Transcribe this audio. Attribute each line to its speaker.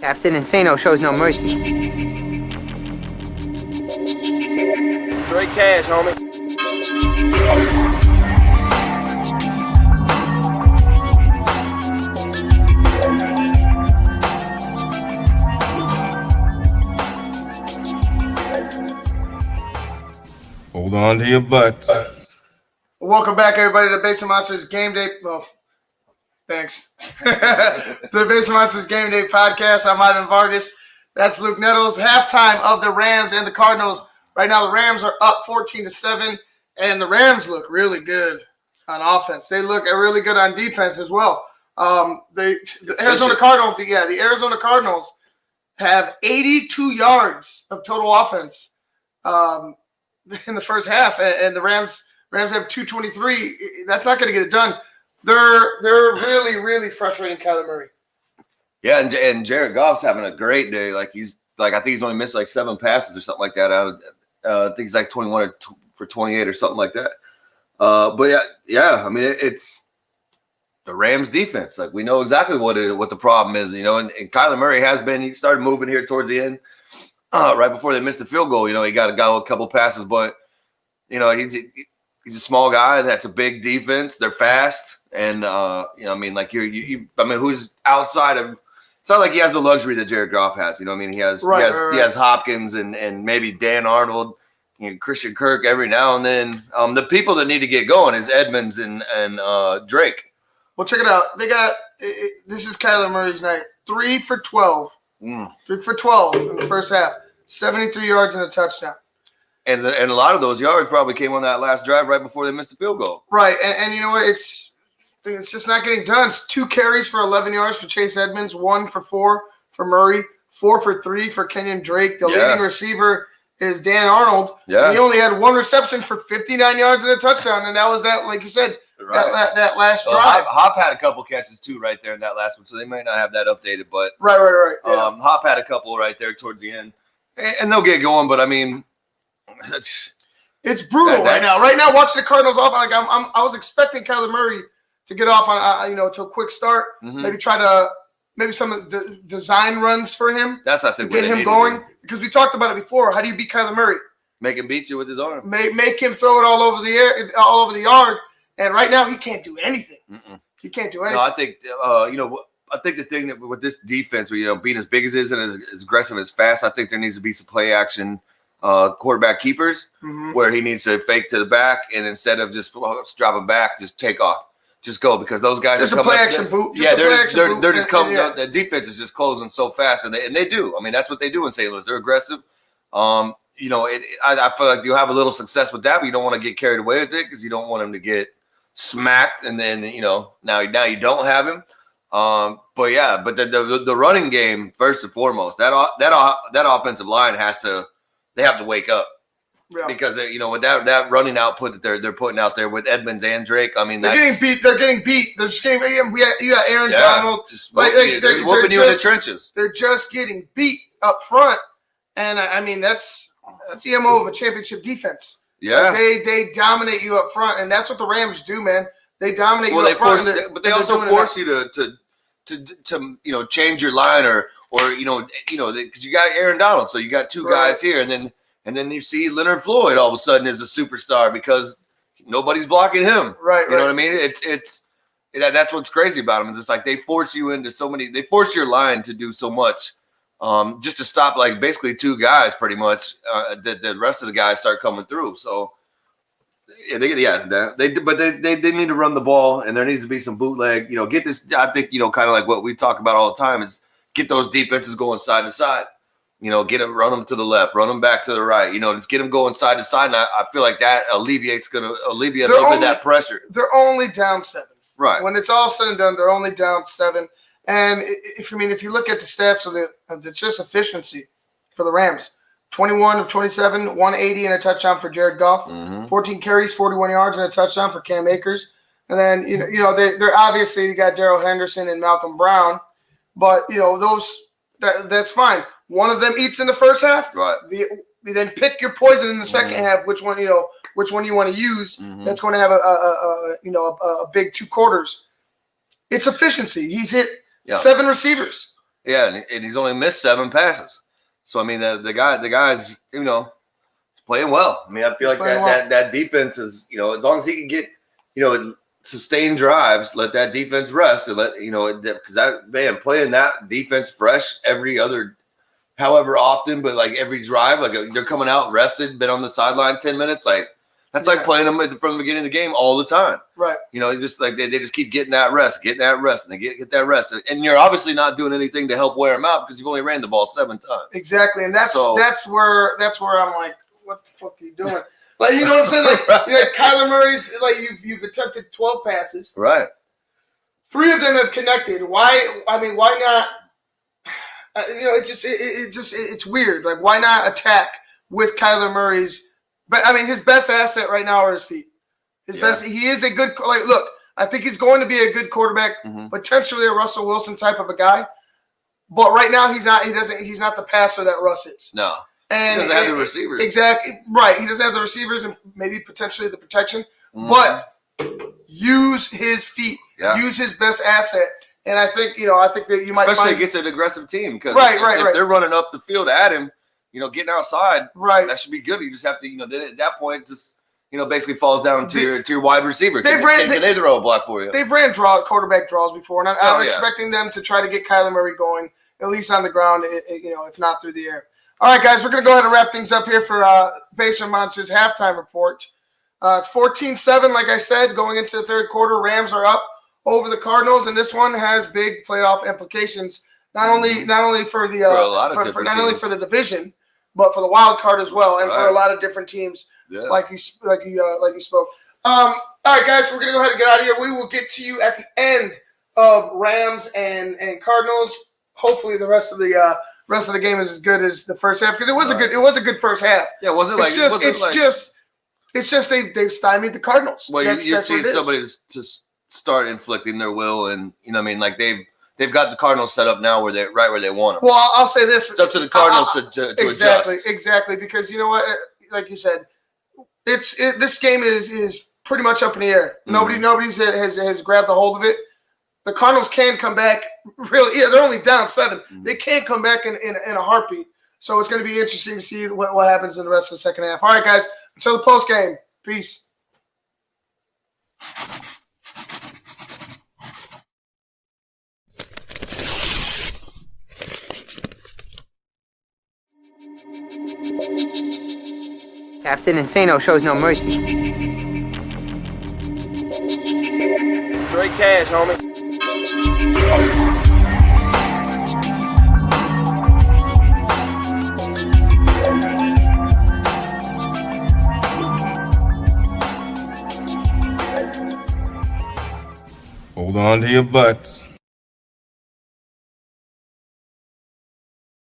Speaker 1: Captain Insano shows no mercy.
Speaker 2: Straight cash, homie.
Speaker 3: Hold on to your butts.
Speaker 4: Welcome back, everybody, to Base of Monsters Game Day. Well, thanks. The Base of Monsters Game Day podcast. I'm Ivan Vargas. That's Luke Nettles. Halftime of the Rams and the Cardinals. Right now, the Rams are up 14-7, and the Rams look really good on offense. They look really good on defense as well. The Arizona Cardinals have 82 yards of total offense in the first half, and the Rams have 223. That's not going to get it done. They're really, really frustrating Kyler Murray.
Speaker 5: Yeah, and Jared Goff's having a great day. I think he's only missed 7 passes or something like that out of I think he's 21 for 28 or something like that. But yeah, I mean it's the Rams defense. We know exactly what the problem is, and Kyler Murray he started moving here towards the end, right before they missed the field goal. He got a couple passes, but he's a small guy. That's a big defense. They're fast, and who's outside of? It's not like he has the luxury that Jared Goff has. He has he has Hopkins and maybe Dan Arnold, Christian Kirk every now and then. The people that need to get going is Edmonds and Drake.
Speaker 4: Well, check it out. They got this is Kyler Murray's night. 3 for 12. 3 for 12 in the first half. 73 yards and a touchdown.
Speaker 5: And a lot of those yards probably came on that last drive right before they missed the field goal.
Speaker 4: Right, and you know what? It's just not getting done. It's 2 carries for 11 yards for Chase Edmonds, 1 for 4 for Murray, 4 for 3 for Kenyon Drake. The leading receiver is Dan Arnold. Yeah. And he only had 1 reception for 59 yards and a touchdown, and that was that, like you said, that last drive.
Speaker 5: Hop had a couple catches too right there in that last one, so they might not have that updated. But
Speaker 4: right. Yeah.
Speaker 5: Hop had a couple right there towards the end, and they'll get going. But I mean,
Speaker 4: it's brutal right now. Right now, watching the Cardinals off, I was expecting Kyler Murray to get off on to a quick start. Mm-hmm. Maybe some of the design runs for him.
Speaker 5: That's I think
Speaker 4: to get him going, because we talked about it before. How do you beat Kyler Murray?
Speaker 5: Make him beat you with his arm.
Speaker 4: Make him throw it all over the air, all over the yard. And right now, he can't do anything. Mm-mm. He can't do anything.
Speaker 5: No, I think I think the thing that with this defense, being as big as it is and as aggressive as fast, I think there needs to be some play action quarterback keepers where he needs to fake to the back, and instead of just dropping back, just take off, just go, because those guys
Speaker 4: just
Speaker 5: are
Speaker 4: play action boot.
Speaker 5: They're just coming. The defense is just closing so fast, and they do. I mean, that's what they do in St. Louis. They're aggressive. I feel like you have a little success with that, but you don't want to get carried away with it because you don't want him to get smacked, and then now you don't have him. But the running game first and foremost, that offensive line they have to wake up, because with that running output that they're putting out there with Edmonds and Drake, I mean
Speaker 4: they're getting beat. They're just getting. You got Aaron Donald,
Speaker 5: they're whooping you in the trenches.
Speaker 4: They're just getting beat up front, and I mean that's the MO of a championship defense.
Speaker 5: Yeah,
Speaker 4: they dominate you up front, and that's what the Rams do, man. They dominate you up front,
Speaker 5: but they also force you to change your line or because you got Aaron Donald, so you got 2 guys here, and then you see Leonard Floyd all of a sudden is a superstar because nobody's blocking him.
Speaker 4: Right.
Speaker 5: You know what I mean? That's what's crazy about him. It's just like they force you into they force your line to do so much. Just to stop basically 2 guys, pretty much. The rest of the guys start coming through. So they need to run the ball, and there needs to be some bootleg. Get this. I think kind of like what we talk about all the time is get those defenses going side to side. Run them to the left, run them back to the right. Just get them going side to side. And I feel like that alleviate a little bit of that pressure.
Speaker 4: They're only down 7.
Speaker 5: Right.
Speaker 4: When it's all said and done, they're only down 7. And if you look at the stats of the just efficiency for the Rams, 21 of 27, 180 and a touchdown for Jared Goff, 14 carries, 41 yards and a touchdown for Cam Akers. And then they're obviously you got Darrell Henderson and Malcolm Brown, but that's fine. One of them eats in the first half.
Speaker 5: Right.
Speaker 4: Then pick your poison in the second half. Which one you want to use? That's going to have a big 2 quarters. It's efficiency. He's hit 7 receivers.
Speaker 5: Yeah, and he's only missed 7 passes. So I mean, the guy's playing well. I mean, I feel like that defense is as long as he can get sustained drives, let that defense rest, and let because playing that defense fresh every other. However often, but like every drive, like they're coming out rested, been on the sideline 10 minutes. Like that's like playing them from the beginning of the game all the time.
Speaker 4: Right.
Speaker 5: Just like they just keep getting that rest, and they get that rest. And you're obviously not doing anything to help wear them out because you've only ran the ball 7 times.
Speaker 4: Exactly. And that's where I'm like, what the fuck are you doing? Like, you know what I'm saying? Like, like Kyler Murray's, like you've attempted 12 passes.
Speaker 5: Right.
Speaker 4: 3 of them have connected. Why not? It's weird. Like, why not attack with Kyler Murray's? But I mean, his best asset right now are his feet. He is a good. Like, look, I think he's going to be a good quarterback, potentially a Russell Wilson type of a guy. But right now, he's not. He's not the passer that Russ is.
Speaker 5: No,
Speaker 4: and
Speaker 5: he doesn't have the receivers.
Speaker 4: Exactly right. He doesn't have the receivers and maybe potentially the protection. But use his feet. Yeah. Use his best asset. And I think that you might
Speaker 5: especially against an aggressive team because if they're running up the field at him, getting outside, that should be good. You just have to, then at that point, just basically falls down to your wide receiver. Can they throw a block for you?
Speaker 4: They've ran quarterback draws before, and I'm expecting them to try to get Kyler Murray going at least on the ground, if not through the air. All right, guys, we're gonna go ahead and wrap things up here for Basement Monsters halftime report. It's 14-7, like I said, going into the third quarter. Rams are up over the Cardinals, and this one has big playoff implications. Not only for the for the division, but for the wild card as well, and for a lot of different teams. Yeah. Like you spoke. All right, guys, we're gonna go ahead and get out of here. We will get to you at the end of Rams and Cardinals. Hopefully, the rest of the game is as good as the first half because it was a good first half.
Speaker 5: Yeah,
Speaker 4: it's just they've stymied the Cardinals.
Speaker 5: Well, you're seeing somebody to start inflicting their will, and like they've got the Cardinals set up now where they want them.
Speaker 4: Well, I'll say this:
Speaker 5: it's up to the Cardinals to
Speaker 4: exactly because you know what, like you said, this game is pretty much up in the air. Nobody's has grabbed the hold of it. The Cardinals can come back. Really, they're only down 7. They can come back in a heartbeat. So it's going to be interesting to see what happens in the rest of the second half. All right, guys. Until the post game. Peace.
Speaker 1: Captain Insano shows no mercy.
Speaker 2: Straight cash, homie.
Speaker 3: Hold on to your butts.